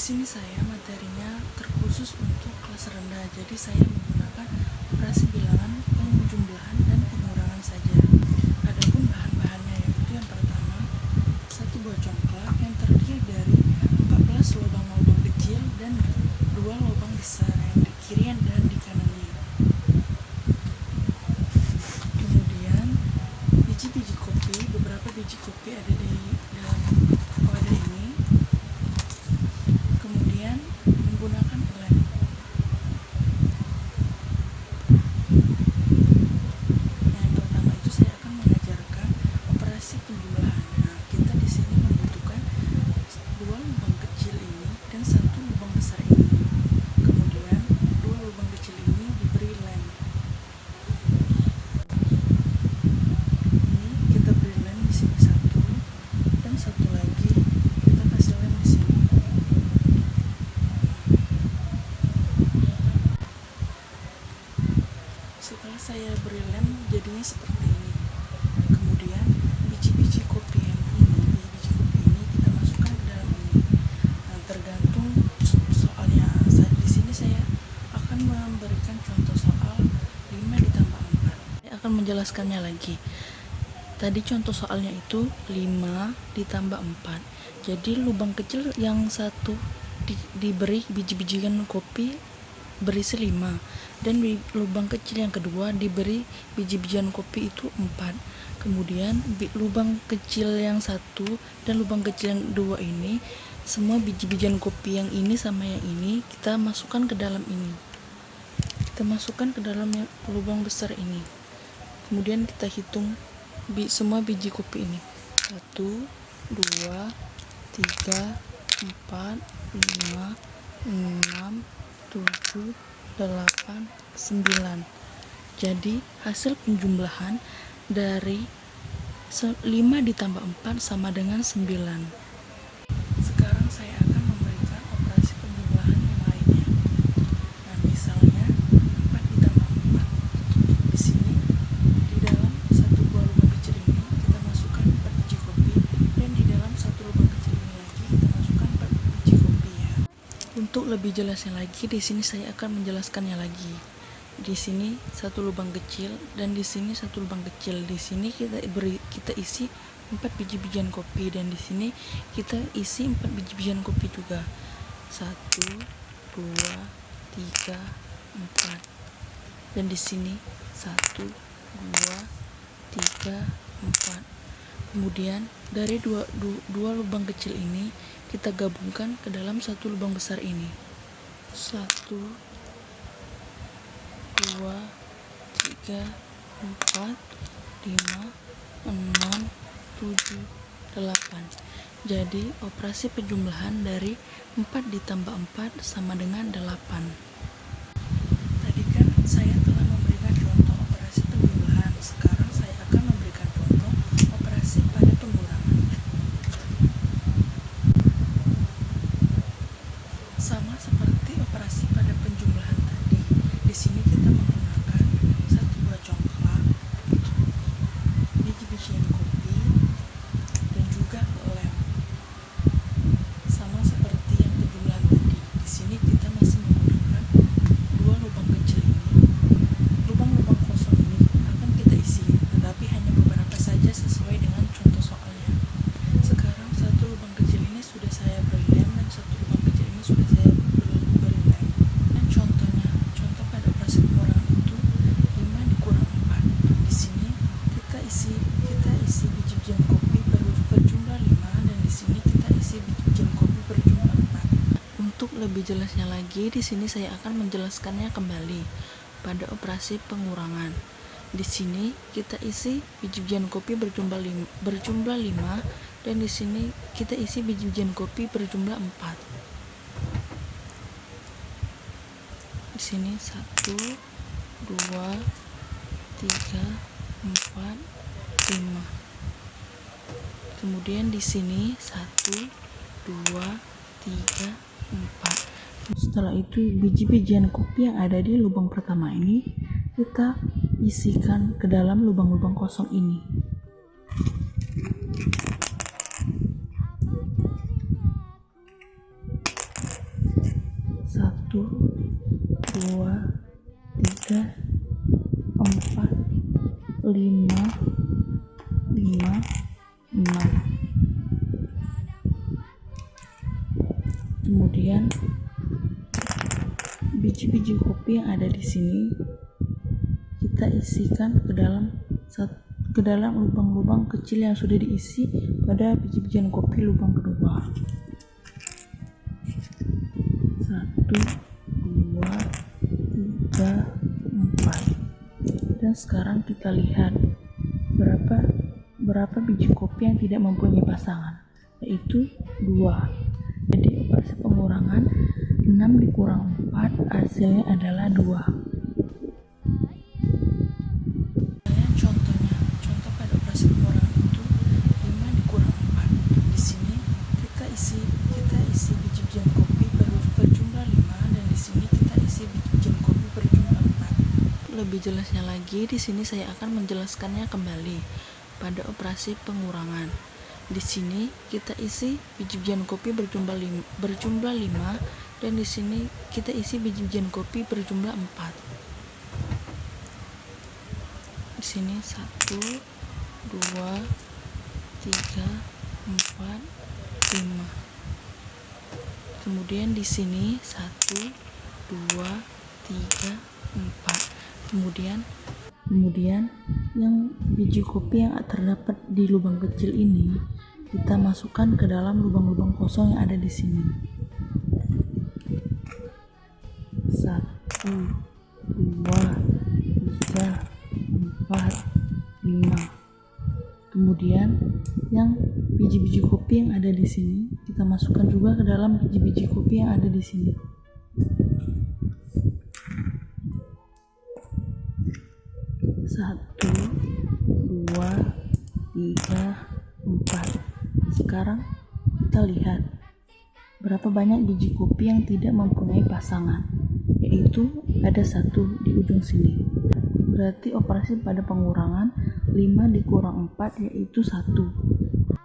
sini saya materinya terkhusus untuk kelas rendah, jadi saya menggunakan operasi bilangan, penjumlahan, dan pengurangan saja. Adapun bahan-bahannya yaitu yang pertama, satu buah congklak yang terdiri dari 14 lubang-lubang kecil dan 2 lubang besar yang di kiri dan di kanannya. Kemudian biji-biji kopi, beberapa biji kopi ada di dalam wadah ini. Kemudian menggunakan lem. Yang pertama itu saya akan mengajarkan operasi penjumlahan. Nah, kita di sini membutuhkan 2 lubang kecil ini dan 1 lubang besar ini. Kemudian 2 lubang kecil ini diberi lem. Ini kita beri lem di sini 1 dan 1 lagi kita kasih lem di sini. Setelah saya beri lem, jadinya seperti ini. Kemudian biji-biji kopi ini kita masukkan ke dalam ini. Nah, tergantung soalnya. Di sini saya akan memberikan contoh soal 5 ditambah 4. Saya akan menjelaskannya lagi. Tadi contoh soalnya itu 5 ditambah 4. Jadi lubang kecil yang satu diberi biji-bijian kopi berisi 5, dan lubang kecil yang kedua diberi biji-bijian kopi itu 4. Kemudian lubang kecil yang satu dan lubang kecil yang dua ini, semua biji-bijian kopi yang ini sama yang ini kita masukkan ke dalam ini. Kita masukkan ke dalam yang lubang besar ini. Kemudian kita hitung semua biji kopi ini. 1, 2, 3, 4, 5, 6, 7, 8, 9. Jadi hasil penjumlahan dari 5 ditambah 4 sama dengan 9. Sekarang saya akan memberikan operasi penjumlahan yang lainnya. Nah, misalnya 4 ditambah 4. Di sini di dalam satu buah lubang kecil ini kita masukkan 4 biji kopi, dan di dalam satu lubang kecil ini lagi kita masukkan 4 biji kopi ya. Untuk lebih jelasnya lagi, di sini saya akan menjelaskannya lagi. Di sini satu lubang kecil dan di sini satu lubang kecil. Di sini kita isi 4 biji-bijian kopi, dan di sini kita isi 4 biji-bijian kopi juga. 1, 2, 3, 4. Dan di sini 1, 2, 3, 4. Kemudian dari dua lubang kecil ini kita gabungkan ke dalam satu lubang besar ini. 1, 2, 3, 4, 5, 6, 7, 8. Jadi operasi penjumlahan dari 4 ditambah 4 sama dengan 8. Tadi kan saya telah memberikan contoh operasi penjumlahan. Sekarang saya akan memberikan contoh operasi pada pengurangan. Sama seperti operasi pada penjumlahan tadi. Di sini kita menggunakan satu buah congklak, biji-bijian kopi, dan juga lem. Sama seperti yang penjumlahan tadi. Di sini kita masih menggunakan 2 lubang kecil ini. Lubang-lubang kosong ini akan kita isi, tetapi hanya beberapa saja sesuai dengan contoh soalnya. Sekarang satu lubang kecil ini sudah saya beri lem, dan satu lubang kecil ini sudah saya beri lem. Dan contoh pada operasi pengurangan itu 5 dikurang 4. Di sini kita isi biji-bijian kopi berjumlah 5, dan di sini kita isi biji-bijian kopi berjumlah 4. Untuk lebih jelasnya lagi, di sini saya akan menjelaskannya kembali pada operasi pengurangan. Di sini kita isi biji-bijian kopi berjumlah 5, dan di sini kita isi biji-bijian kopi berjumlah 4. Di sini 1, 2, 3, 4, 5. Kemudian di sini 1, 2, 3, 4. Setelah itu biji-bijian kopi yang ada di lubang pertama ini kita isikan ke dalam lubang-lubang kosong ini. 2, 3, 4, 5, 6. Kemudian biji-biji kopi yang ada di sini kita isikan ke dalam lubang-lubang kecil yang sudah diisi pada biji-bijian kopi lubang kedua. 1, 2, 3, 4. Dan sekarang kita lihat berapa biji kopi yang tidak mempunyai pasangan, yaitu 2. Jadi operasi pengurangan 6 dikurang 4 hasilnya adalah 2. Contoh pada operasi pengurangan itu 5 dikurang 4. Di sini kita isi biji-bijian kopi berjumlah 5 dan di sini kita isi biji-bijian kopi berjumlah 4. Lebih jelasnya lagi di sini saya akan menjelaskannya kembali pada operasi pengurangan. Di sini kita isi biji-bijian kopi berjumlah 5 dan di sini kita isi biji-bijian kopi berjumlah 4. Di sini 1, 2, 3, 4, 5. Kemudian di sini 1, 2, 3, 4. Kemudian yang biji kopi yang terdapat di lubang kecil ini kita masukkan ke dalam lubang-lubang kosong yang ada di sini. 1, 2, 3, 4, 5. Kemudian yang biji-biji kopi yang ada di sini kita masukkan juga ke dalam biji-biji kopi yang ada di sini. 1, 2, 3, 4. Sekarang kita lihat berapa banyak biji kopi yang tidak mempunyai pasangan, yaitu ada 1 di ujung sini. Berarti operasi pada pengurangan 5 dikurang 4 yaitu 1.